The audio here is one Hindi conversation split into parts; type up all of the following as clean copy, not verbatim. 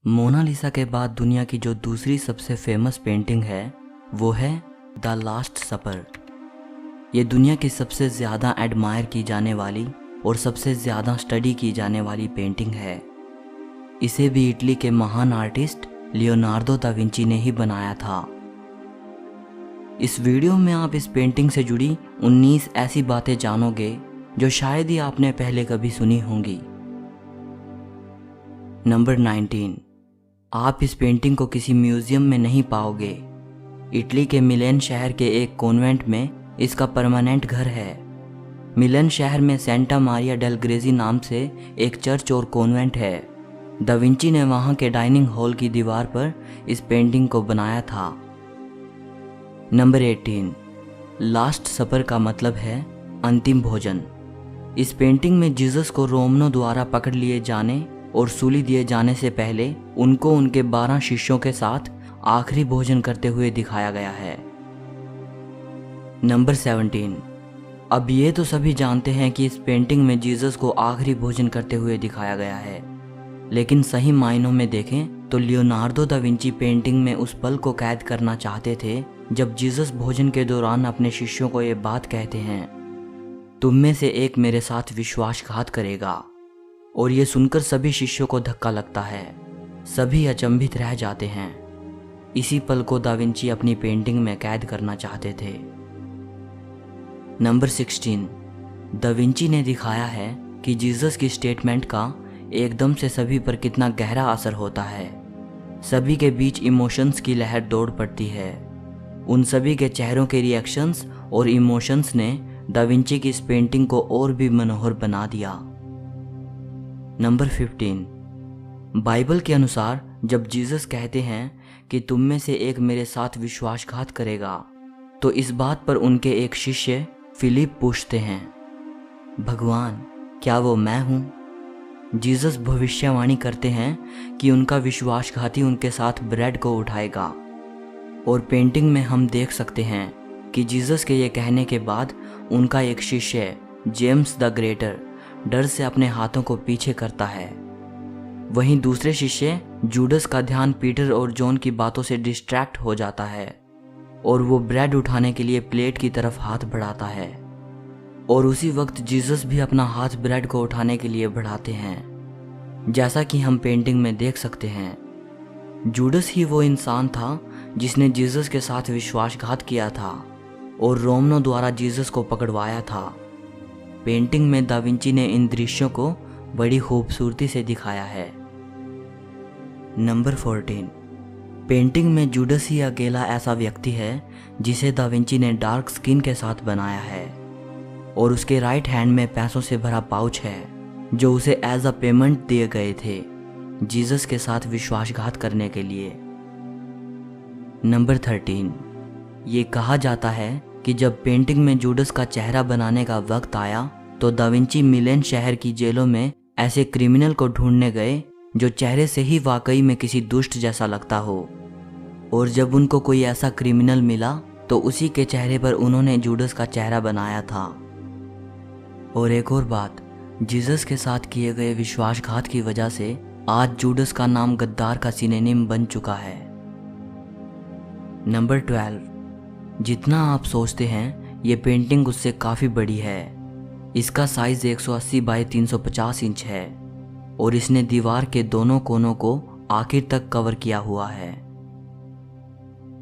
मोनालिसा के बाद दुनिया की जो दूसरी सबसे फेमस पेंटिंग है वो है द लास्ट सपर। ये दुनिया की सबसे ज़्यादा एडमायर की जाने वाली और सबसे ज़्यादा स्टडी की जाने वाली पेंटिंग है। इसे भी इटली के महान आर्टिस्ट लियोनार्डो दा विंची ने ही बनाया था। इस वीडियो में आप इस पेंटिंग से जुड़ी 19 ऐसी बातें जानोगे जो शायद ही आपने पहले कभी सुनी होंगी। नंबर 19, आप इस पेंटिंग को किसी म्यूजियम में नहीं पाओगे। इटली के मिलेन शहर के एक कॉन्वेंट में इसका परमानेंट घर है। मिलेन शहर में सेंटा मारिया डेल ग्रेजी नाम से एक चर्च और कॉन्वेंट है। दा विंची ने वहाँ के डाइनिंग हॉल की दीवार पर इस पेंटिंग को बनाया था। नंबर 18, लास्ट सपर का मतलब है अंतिम भोजन। इस पेंटिंग में जीसस को रोमनों द्वारा पकड़ लिए जाने और सूली दिए जाने से पहले उनको उनके 12 शिष्यों के साथ आखिरी भोजन करते हुए दिखाया गया है। नंबर 17, अब ये तो सभी जानते हैं कि इस पेंटिंग में जीसस को आखिरी भोजन करते हुए दिखाया गया है, लेकिन सही मायनों में देखें तो लियोनार्डो दा विंची पेंटिंग में उस पल को कैद करना चाहते थे जब जीसस भोजन के दौरान अपने शिष्यों को ये बात कहते हैं, तुम में से एक मेरे साथ विश्वासघात करेगा। और ये सुनकर सभी शिष्यों को धक्का लगता है, सभी अचंभित रह जाते हैं। इसी पल को दा विंची अपनी पेंटिंग में कैद करना चाहते थे। नंबर 16, दा विंची ने दिखाया है कि जीसस की स्टेटमेंट का एकदम से सभी पर कितना गहरा असर होता है। सभी के बीच इमोशंस की लहर दौड़ पड़ती है। उन सभी के चेहरों के रिएक्शंस और इमोशंस ने दा विंची की इस पेंटिंग को और भी मनोहर बना दिया। नंबर 15, बाइबल के अनुसार जब जीसस कहते हैं कि तुम में से एक मेरे साथ विश्वासघात करेगा, तो इस बात पर उनके एक शिष्य फिलिप पूछते हैं, भगवान क्या वो मैं हूँ? जीसस भविष्यवाणी करते हैं कि उनका विश्वासघाती उनके साथ ब्रेड को उठाएगा। और पेंटिंग में हम देख सकते हैं कि जीसस के ये कहने के बाद उनका एक शिष्य जेम्स द ग्रेटर डर से अपने हाथों को पीछे करता है। वहीं दूसरे शिष्य जूडस का ध्यान पीटर और जॉन की बातों से डिस्ट्रैक्ट हो जाता है और वो ब्रेड उठाने के लिए प्लेट की तरफ हाथ बढ़ाता है। और उसी वक्त जीसस भी अपना हाथ ब्रेड को उठाने के लिए बढ़ाते हैं। जैसा कि हम पेंटिंग में देख सकते हैं, जूडस ही वो इंसान था जिसने जीसस के साथ विश्वासघात किया था और रोमनों द्वारा जीसस को पकड़वाया था। पेंटिंग में दा विंची ने इन दृश्यों को बड़ी खूबसूरती से दिखाया है। नंबर 14, पेंटिंग में जूडस ही अकेला ऐसा व्यक्ति है जिसे दा विंची ने डार्क स्किन के साथ बनाया है और उसके राइट हैंड में पैसों से भरा पाउच है जो उसे एज अ पेमेंट दिए गए थे जीसस के साथ विश्वासघात करने के लिए। नंबर 13, ये कहा जाता है कि जब पेंटिंग में जूडस का चेहरा बनाने का वक्त आया तो दा विंची मिलेन शहर की जेलों में ऐसे क्रिमिनल को ढूंढने गए जो चेहरे से ही वाकई में किसी दुष्ट जैसा लगता हो। और जब उनको कोई ऐसा क्रिमिनल मिला तो उसी के चेहरे पर उन्होंने जूडस का चेहरा बनाया था। और एक और बात, जीसस के साथ किए गए विश्वासघात की वजह से आज जूडस का नाम गद्दार का सिनोनिम बन चुका है। नंबर 12, जितना आप सोचते हैं ये पेंटिंग उससे काफ़ी बड़ी है। इसका साइज़ 180 बाय 350 इंच है और इसने दीवार के दोनों कोनों को आखिर तक कवर किया हुआ है।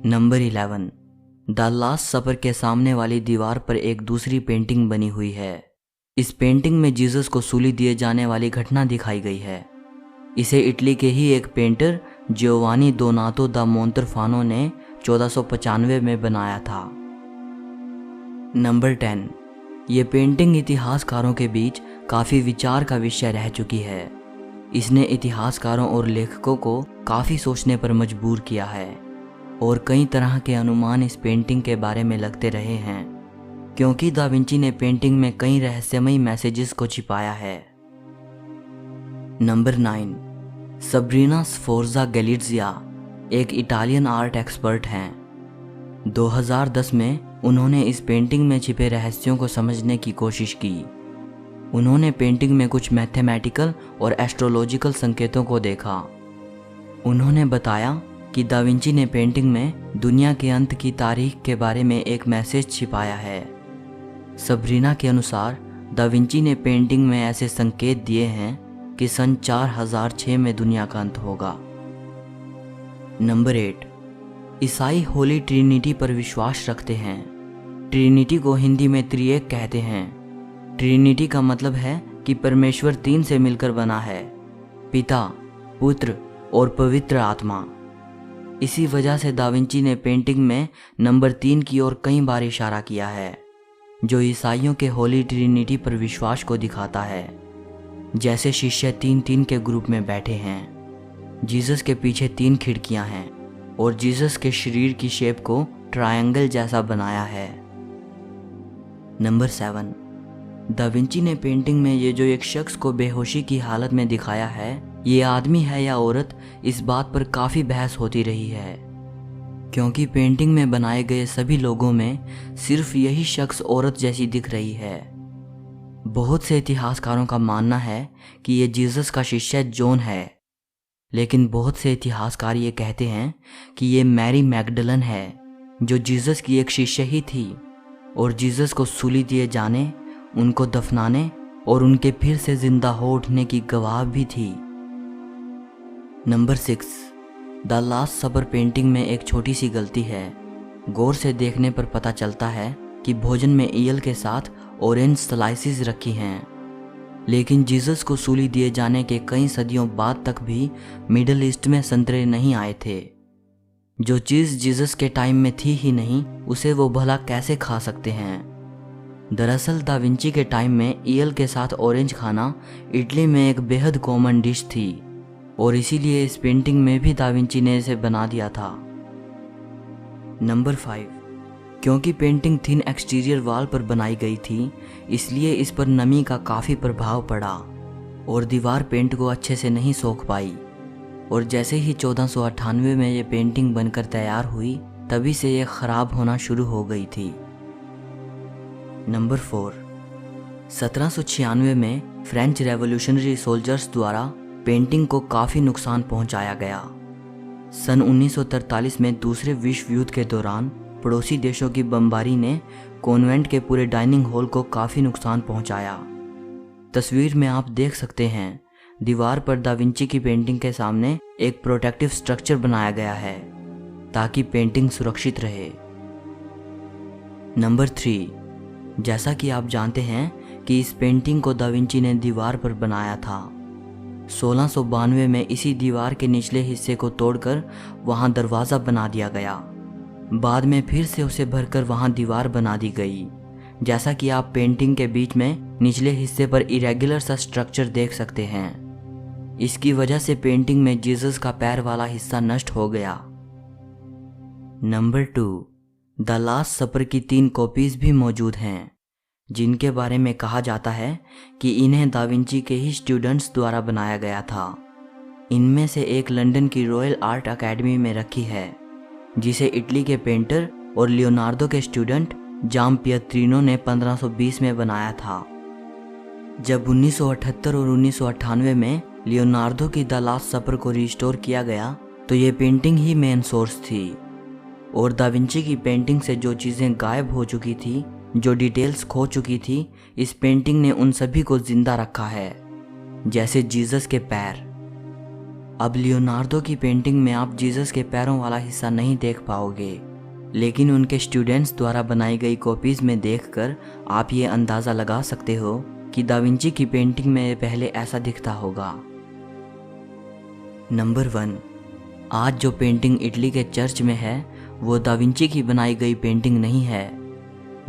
नंबर 11, द लास्ट सपर के सामने वाली दीवार पर एक दूसरी पेंटिंग बनी हुई है। इस पेंटिंग में जीसस को सूली दिए जाने वाली घटना दिखाई गई है। इसे इटली के ही एक पेंटर जियोवानी दोनातो दा मोंतरफानो ने 1495 में बनाया था। नंबर 10, ये पेंटिंग इतिहासकारों के बीच काफ़ी विचार का विषय रह चुकी है। इसने इतिहासकारों और लेखकों को काफ़ी सोचने पर मजबूर किया है और कई तरह के अनुमान इस पेंटिंग के बारे में लगते रहे हैं, क्योंकि दा विंची ने पेंटिंग में कई रहस्यमयी मैसेजेस को छिपाया है। नंबर 9, सबरीना स्फोर्जा गैलिट्जिया एक इटालियन आर्ट एक्सपर्ट हैं। 2010 में उन्होंने इस पेंटिंग में छिपे रहस्यों को समझने की कोशिश की। उन्होंने पेंटिंग में कुछ मैथमेटिकल और एस्ट्रोलॉजिकल संकेतों को देखा। उन्होंने बताया कि दा विंची ने पेंटिंग में दुनिया के अंत की तारीख के बारे में एक मैसेज छिपाया है। सबरीना के अनुसार दा विंची ने पेंटिंग में ऐसे संकेत दिए हैं कि सन 4006 में दुनिया का अंत होगा। नंबर 8, ईसाई होली ट्रिनिटी पर विश्वास रखते हैं। ट्रिनिटी को हिंदी में त्रिएक कहते हैं। ट्रिनिटी का मतलब है कि परमेश्वर 3 से मिलकर बना है, पिता, पुत्र और पवित्र आत्मा। इसी वजह से दा विंची ने पेंटिंग में नंबर 3 की ओर कई बार इशारा किया है, जो ईसाइयों के होली ट्रिनिटी पर विश्वास को दिखाता है। जैसे शिष्य 3-3 के ग्रुप में बैठे हैं, जीसस के पीछे 3 खिड़कियां हैं और जीसस के शरीर की शेप को ट्रायंगल जैसा बनाया है। नंबर 7, दा विंची ने पेंटिंग में ये जो एक शख्स को बेहोशी की हालत में दिखाया है, ये आदमी है या औरत, इस बात पर काफ़ी बहस होती रही है, क्योंकि पेंटिंग में बनाए गए सभी लोगों में सिर्फ यही शख्स औरत जैसी दिख रही है। बहुत से इतिहासकारों का मानना है कि ये जीसस का शिष्य जॉन है, लेकिन बहुत से इतिहासकार ये कहते हैं कि ये मैरी मैगडलन है, जो जीसस की एक शिष्य ही थी और जीसस को सूली दिए जाने, उनको दफनाने और उनके फिर से जिंदा हो उठने की गवाह भी थी। Number 6, the last supper painting में एक छोटी सी गलती है। गौर से देखने पर पता चलता है कि भोजन में ईयल के साथ ऑरेंज स्लाइसिस रखी हैं, लेकिन जीसस को सूली दिए जाने के कई सदियों बाद तक भी मिडल ईस्ट में संतरे नहीं आए थे। जो चीज़ जीसस के टाइम में थी ही नहीं, उसे वो भला कैसे खा सकते हैं। दरअसल दा विंची के टाइम में ईयल के साथ ऑरेंज खाना इटली में एक बेहद कॉमन डिश थी और इसीलिए इस पेंटिंग में भी दा विंची ने इसे बना दिया था। नंबर 5, क्योंकि पेंटिंग थिन एक्सटीरियर वॉल पर बनाई गई थी, इसलिए इस पर नमी का काफ़ी प्रभाव पड़ा और दीवार पेंट को अच्छे से नहीं सोख पाई। और जैसे ही 1498 में ये पेंटिंग बनकर तैयार हुई, तभी से ये ख़राब होना शुरू हो गई थी। नंबर 4, 1796 में फ्रेंच रेवोल्यूशनरी सोल्जर्स द्वारा पेंटिंग को काफ़ी नुकसान पहुंचाया गया। सन 1943 में दूसरे विश्व युद्ध के दौरान पड़ोसी देशों की बमबारी ने कॉन्वेंट के पूरे डाइनिंग हॉल को काफ़ी नुकसान पहुंचाया। तस्वीर में आप देख सकते हैं, दीवार पर दा विंची की पेंटिंग के सामने एक प्रोटेक्टिव स्ट्रक्चर बनाया गया है ताकि पेंटिंग सुरक्षित रहे। नंबर 3, जैसा कि आप जानते हैं कि इस पेंटिंग को दा विंची ने दीवार पर बनाया था। 1692 में इसी दीवार के निचले हिस्से को तोड़कर वहां दरवाज़ा बना दिया गया। बाद में फिर से उसे भरकर वहां दीवार बना दी गई। जैसा कि आप पेंटिंग के बीच में निचले हिस्से पर इरेगुलर सा स्ट्रक्चर देख सकते हैं। इसकी वजह से पेंटिंग में जीसस का पैर वाला हिस्सा नष्ट हो गया। नंबर 2, द लास्ट सपर की 3 कॉपीज भी मौजूद हैं, जिनके बारे में कहा जाता है कि इन्हें दा विंची के ही स्टूडेंट्स द्वारा बनाया गया था। इनमें से एक लंदन की रॉयल आर्ट अकेडमी में रखी है, जिसे इटली के पेंटर और लियोनार्डो के स्टूडेंट जाम पियत्रीनो ने 1520 में बनाया था। जब 1978 और 1998 में लियोनार्डो की द लास्ट सपर को रिस्टोर किया गया, तो ये पेंटिंग ही मेन सोर्स थी और दा विंची की पेंटिंग से जो चीज़ें गायब हो चुकी थी, जो डिटेल्स खो चुकी थी, इस पेंटिंग ने उन सभी को जिंदा रखा है, जैसे जीसस के पैर। अब लियोनार्डो की पेंटिंग में आप जीसस के पैरों वाला हिस्सा नहीं देख पाओगे, लेकिन उनके स्टूडेंट्स द्वारा बनाई गई कॉपीज़ में देखकर आप ये अंदाज़ा लगा सकते हो कि दा विंची की पेंटिंग में पहले ऐसा दिखता होगा। नंबर 1, आज जो पेंटिंग इटली के चर्च में है, वो दा विंची की बनाई गई पेंटिंग नहीं है।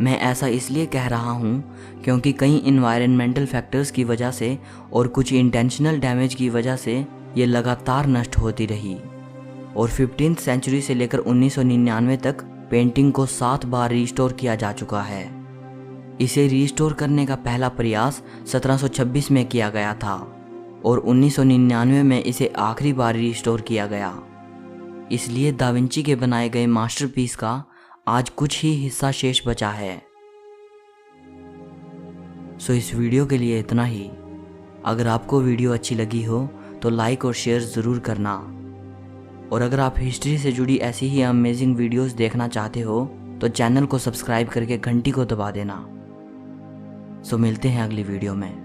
मैं ऐसा इसलिए कह रहा हूँ क्योंकि कई इन्वायरमेंटल फैक्टर्स की वजह से और कुछ इंटेंशनल डैमेज की वजह से ये लगातार नष्ट होती रही और 15th सेंचुरी से लेकर 1999 तक पेंटिंग को 7 बार रिस्टोर किया जा चुका है। इसे रिस्टोर करने का पहला प्रयास 1726 में किया गया था और 1999 में इसे आखिरी बार रिस्टोर किया गया। इसलिए दा विंची के बनाए गए मास्टरपीस का आज कुछ ही हिस्सा शेष बचा है। सो इस वीडियो के लिए इतना ही। अगर आपको वीडियो अच्छी लगी हो तो लाइक और शेयर ज़रूर करना। और अगर आप हिस्ट्री से जुड़ी ऐसी ही अमेजिंग वीडियोस देखना चाहते हो तो चैनल को सब्सक्राइब करके घंटी को दबा देना। सो मिलते हैं अगली वीडियो में।